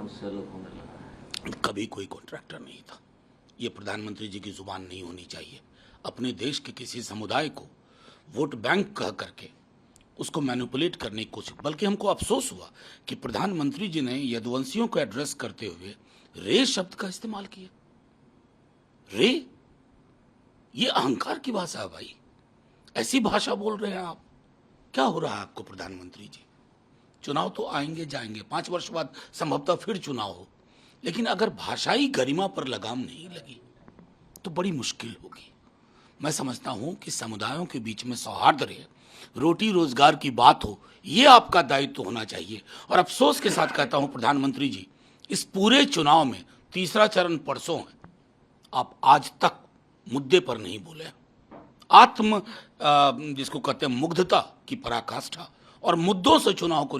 उससे अलग होने लगा है। कभी कोई कॉन्ट्रैक्टर नहीं था। ये प्रधानमंत्री जी की जुबान नहीं होनी चाहिए। अपने देश के किसी समुदाय को वोट बैंक कह करके उसको मैनिपुलेट करने की कोशिश, बल्कि हमको अफसोस हुआ कि प्रधानमंत्री जी ने यदुवंशियों को एड्रेस करते हुए रे शब्द का इस्तेमाल किया। रे, ये अहंकार की भाषा है भाई। ऐसी भाषा बोल रहे हैं आप? क्या हो रहा है आपको प्रधानमंत्री जी? चुनाव तो आएंगे जाएंगे, 5 वर्ष बाद संभवतः फिर चुनाव हो, लेकिन अगर भाषाई गरिमा पर लगाम नहीं लगी तो बड़ी मुश्किल होगी। मैं समझता हूं कि समुदायों के बीच में सौहार्द रहे, रोटी रोजगार की बात हो, ये आपका दायित्व होना चाहिए। और अफसोस के साथ कहता हूं प्रधानमंत्री जी, इस पूरे चुनाव में तीसरा चरण परसों है, आप आज तक मुद्दे पर नहीं बोले। आत्म जिसको कहते हैं मुग्धता की पराकाष्ठा और मुद्दों से चुनाव को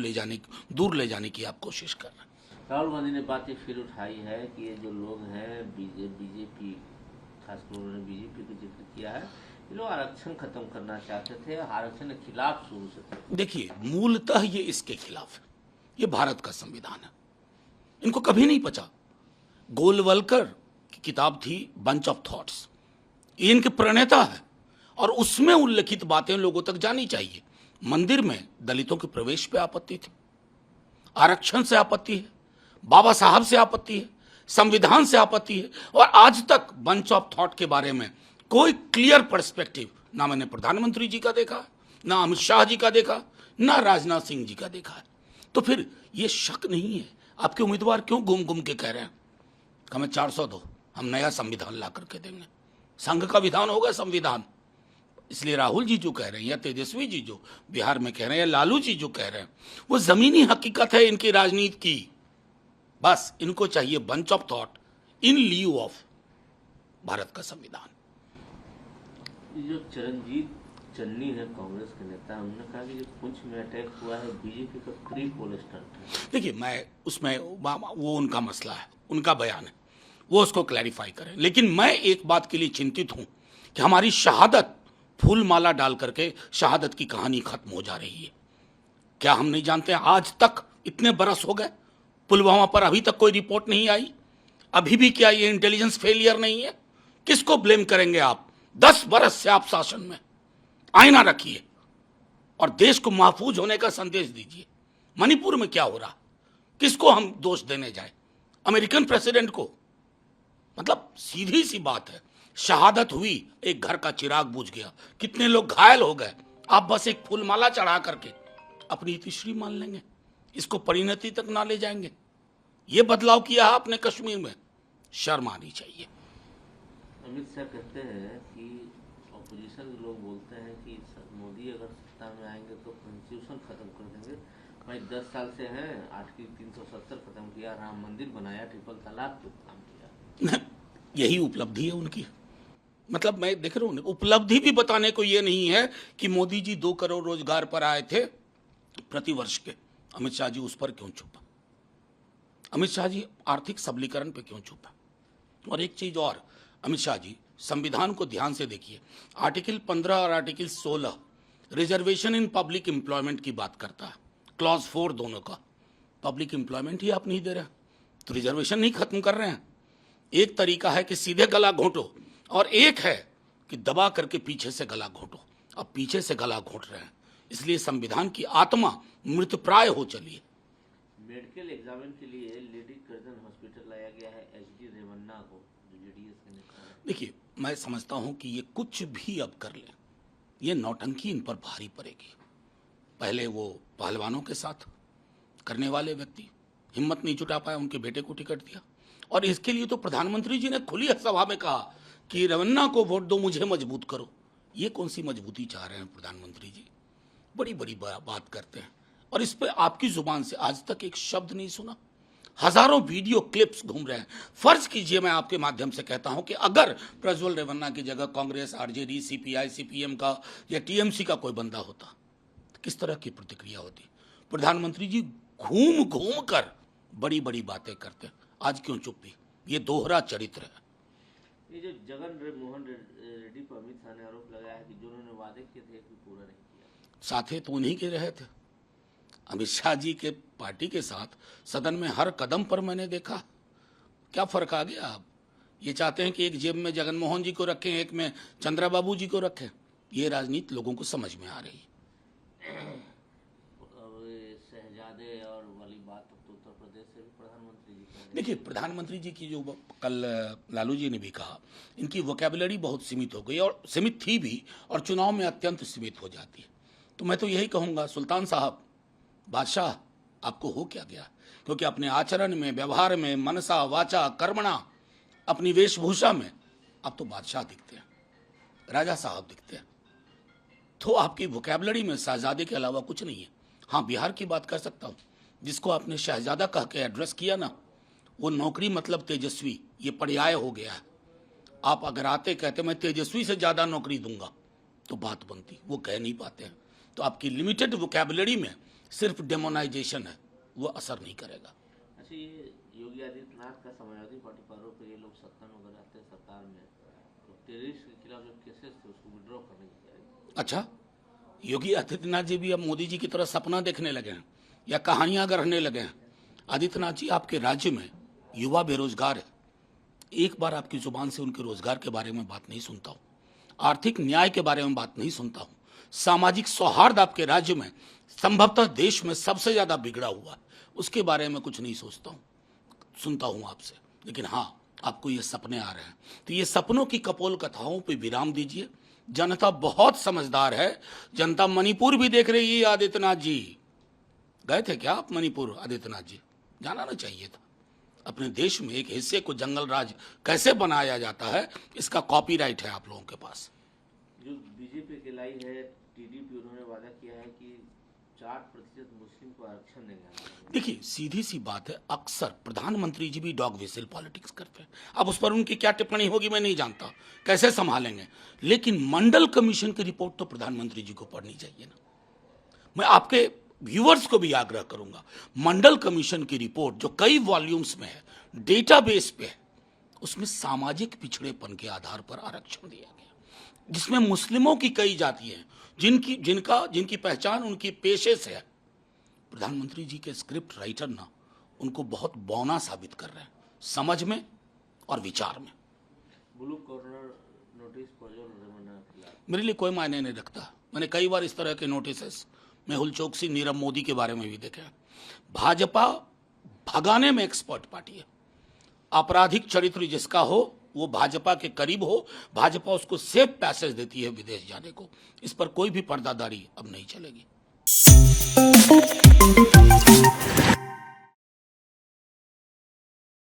दूर ले जाने की आप कोशिश कर रहे हैं। राहुल गांधी ने बात एक फिर उठाई है कि ये जो लोग हैं बीजेपी, खासकर उन्होंने बीजेपी का जिक्र किया है, ये लोग आरक्षण खत्म करना चाहते थे, आरक्षण के खिलाफ शुरू से थे। देखिए, मूलतः ये इसके खिलाफ है। ये भारत का संविधान है, इनको कभी नहीं पचा। गोलवलकर की किताब थी बंच ऑफ थॉट्स, ये इनके प्रणेता है और उसमें उल्लिखित बातें लोगों तक जानी चाहिए। मंदिर में दलितों के प्रवेश पे आपत्ति थी, आरक्षण से आपत्ति है, बाबा साहब से आपत्ति है, संविधान से आपत्ति है, और आज तक बंच ऑफ थॉट के बारे में कोई क्लियर पर्सपेक्टिव ना मैंने प्रधानमंत्री जी का देखा, ना अमित शाह जी का देखा, ना राजनाथ सिंह जी का देखा है। तो फिर ये शक नहीं है, आपके उम्मीदवार क्यों घूम घूम के कह रहे हैं हमें 400 दो, हम नया संविधान ला करके देंगे। संघ का विधान होगा संविधान। इसलिए राहुल जी जो कह रहे हैं या तेजस्वी जी जो बिहार में कह रहे हैं या लालू जी जो कह रहे हैं, वो जमीनी हकीकत है इनकी राजनीति की। बस इनको चाहिए bunch of thought in leave of Bharat का संविधान। जो चरणजीत चन्नी है कांग्रेस के नेता, उन्होंने कहा कि जो पुंछ में अटैक हुआ है बीजेपी का प्री पोल स्टंट है। देखिए, मैं उसमें वो उनका मसला है, उनका बयान है, वो उसको क्लैरिफाई करें। लेकिन मैं एक बात के लिए चिंतित हूं कि हमारी शहादत, फूल माला डाल करके शहादत की कहानी खत्म हो जा रही है। क्या हम नहीं जानते आज तक इतने बरस हो गए, पुलवामा पर अभी तक कोई रिपोर्ट नहीं आई? अभी भी क्या ये इंटेलिजेंस फेलियर नहीं है? किसको ब्लेम करेंगे आप? 10 बरस से आप शासन में, आईना रखिए और देश को महफूज होने का संदेश दीजिए। मणिपुर में क्या हो रहा, किसको हम दोष देने जाए? अमेरिकन प्रेसिडेंट को? मतलब सीधी सी बात है, शहादत हुई, एक घर का चिराग बुझ गया, कितने लोग घायल हो गए, आप बस एक फूलमाला चढ़ा करके अपनी इतिश्री मान लेंगे, इसको परिणति तक ना ले जाएंगे। ये बदलाव किया है आपने कश्मीर में, शर्म आनी चाहिए। अमित शाह कहते हैं कि ऑपोजिशन के लोग बोलते हैं कि मोदी अगर सत्ता में आएंगे तो कॉन्स्टिट्यूशन खत्म कर देंगे। भाई 10 साल से हैं, आर्टिकल 370 खत्म किया, राम मंदिर बनाया, ट्रिपल तलाक पे काम किया। यही उपलब्धि है उनकी। मतलब मैं देख रहा हूँ, उपलब्धि भी बताने को ये नहीं है कि मोदी जी 2 करोड़ रोजगार पर आए थे प्रतिवर्ष के, अमित शाह जी उस पर क्यों चुप? अमित शाह जी आर्थिक सबलीकरण पे क्यों चुप? और एक चीज और, अमित शाह जी संविधान को ध्यान से देखिए, आर्टिकल 15 और article 16 reservation in public employment की बात करता है, क्लॉज 4 दोनों का। पब्लिक एम्प्लॉयमेंट ही आप नहीं दे रहे, तो रिजर्वेशन नहीं खत्म कर रहे हैं। एक तरीका है कि सीधे गला घोंटो और एक है कि दबा करके पीछे से गला घोंटो। अब पीछे से गला घोंट रहे हैं, इसलिए संविधान की आत्मा मृतप्राय हो चली है। मेडिकल एग्जामिन के लिए लेडी कर्जन हॉस्पिटल लाया गया है एचडी रेवन्ना को, जो जेडीएस के नेता हैं। देखिए, मैं समझता हूं कि ये कुछ भी अब कर ले, ये नौटंकी इन पर भारी पड़ेगी। पहले वो पहलवानों के साथ करने वाले व्यक्ति हिम्मत नहीं जुटा पाए, उनके बेटे को टिकट दिया, और इसके लिए तो प्रधानमंत्री जी ने खुली सभा में कहा कि रेवन्ना को वोट दो, मुझे मजबूत करो। ये कौन सी मजबूती चाह रहे हैं प्रधानमंत्री जी? बड़ी बड़ी बात करते हैं, और इस पे आपकी जुबान से आज तक एक शब्द नहीं सुना। हजारों वीडियो क्लिप्स घूम रहे हैं। फर्ज कीजिए, मैं आपके माध्यम से कहता हूं कि अगर प्रज्वल रेवन्ना की जगह कांग्रेस, आरजेडी, सीपीआई, सीपीएम का या टीएमसी का कोई बंदा होता, तो किस तरह की प्रतिक्रिया होती? प्रधानमंत्री जी घूम घूम कर बड़ी बड़ी बातें करते हैं, आज क्यों चुप्पी? ये दोहरा चरित्र है। ये जो मोहन रेड्डी पर अमित शाह ने आरोप लगाया है कि जो उन्होंने वादे किए थे कि पूरा नहीं किया। साथे तो उन्हीं के रहे थे, अमित शाह जी के पार्टी के साथ सदन में हर कदम पर मैंने देखा। क्या फर्क आ गया? आप ये चाहते हैं कि एक जेब में जगन मोहन जी को रखें, एक में चंद्रा बाबू जी को रखें। ये राजनीति लोगों को समझ में आ रही है। अब ये शहजादे और वाली बात अब तो उत्तर प्रदेश से भी प्रधानमंत्री जी कह रहे हैं। देखिए, प्रधानमंत्री जी की जो कल लालू जी ने भी कहा, इनकी वोकैबुलरी बहुत सीमित हो गई और सीमित थी भी, और चुनाव में अत्यंत सीमित हो जाती है। तो मैं तो यही कहूँगा, सुल्तान साहब, बादशाह, आपको हो क्या गया? क्योंकि अपने आचरण में, व्यवहार में, मनसा वाचा कर्मणा, अपनी वेशभूषा में आप तो बादशाह दिखते हैं, राजा साहब दिखते हैं। तो आपकी वोकैबुलरी में शहजादे के अलावा कुछ नहीं है। हाँ, बिहार की बात कर सकता हूँ, जिसको आपने शहजादा कह के एड्रेस किया ना, वो नौकरी मतलब तेजस्वी, ये पर्याय हो गया है। आप अगर आते कहते मैं तेजस्वी से ज़्यादा नौकरी दूंगा तो बात बनती, वो कह नहीं पाते हैं। तो आपकी लिमिटेड वोकैबुलरी में सिर्फ डेमोनाइजेशन है, वो असर नहीं करेगा। अच्छा, ये योगी आदित्यनाथ का समाजवादी पार्टी पर आरोप है, ये लोग सत्ता में अगर आते हैं सरकार में तो टेररिस्ट के खिलाफ जो केसेस थे उसको विड्रॉ करने की तैयारी। अच्छा, योगी आदित्यनाथ जी भी अब मोदी जी की तरह सपना देखने लगे हैं या कहानियां गढ़ने लगे हैं? आदित्यनाथ जी, आपके राज्य में युवा बेरोजगार है, एक बार आपकी जुबान से उनके रोजगार के बारे में बात नहीं सुनता हूँ, आर्थिक न्याय के बारे में बात नहीं सुनता हूँ, सामाजिक सौहार्द आपके राज्य में संभवतः देश में सबसे ज्यादा बिगड़ा हुआ है, उसके बारे में कुछ नहीं सोचता हूँ, सुनता हूँ आपसे। लेकिन हाँ, आपको ये सपने आ रहे हैं, तो ये सपनों की कपोल कथाओं पे विराम दीजिए। जनता बहुत समझदार है, जनता मणिपुर भी देख रही है। आदित्यनाथ जी गए थे क्या आप मणिपुर? आदित्यनाथ जी, जाना ना चाहिए था। अपने देश में एक हिस्से को जंगल राज कैसे बनाया जाता है, इसका कॉपीराइट है आप लोगों के पास। जो बीजेपी की लाई है, टीडीपी, उन्होंने वादा किया है कि 4% मुस्लिम को आरक्षण देंगे। देखिए, सीधी सी बात है, अक्सर प्रधानमंत्री जी भी डॉग विसिल पॉलिटिक्स करते हैं। अब उस पर उनकी क्या टिप्पणी होगी मैं नहीं जानता, कैसे संभालेंगे, लेकिन मंडल कमीशन की रिपोर्ट तो प्रधानमंत्री जी को पढ़नी चाहिए ना। मैं आपके व्यूअर्स को भी आग्रह करूंगा, मंडल कमीशन की रिपोर्ट जो कई वॉल्यूम्स में है, डेटाबेस पे है, उसमें सामाजिक पिछड़ेपन के आधार पर आरक्षण दिया गया, जिसमें मुस्लिमों की कई जातियां हैं जिनकी पहचान उनकी पेशे से है। प्रधानमंत्री जी के स्क्रिप्ट राइटर ना उनको बहुत बौना साबित कर रहे हैं, समझ में और विचार में। Blue corner notice Prajwal Revanna के खिलाफ मेरे लिए कोई मायने नहीं रखता। मैंने कई बार इस तरह के नोटिस मेहुल चोकसी, नीरव मोदी के बारे में भी देखे। भाजपा भगाने में एक्सपर्ट पार्टी है। आपराधिक चरित्र जिसका हो वो भाजपा के करीब हो, भाजपा उसको सेफ पैसेज देती है विदेश जाने को। इस पर कोई भी पर्दादारी अब नहीं चलेगी।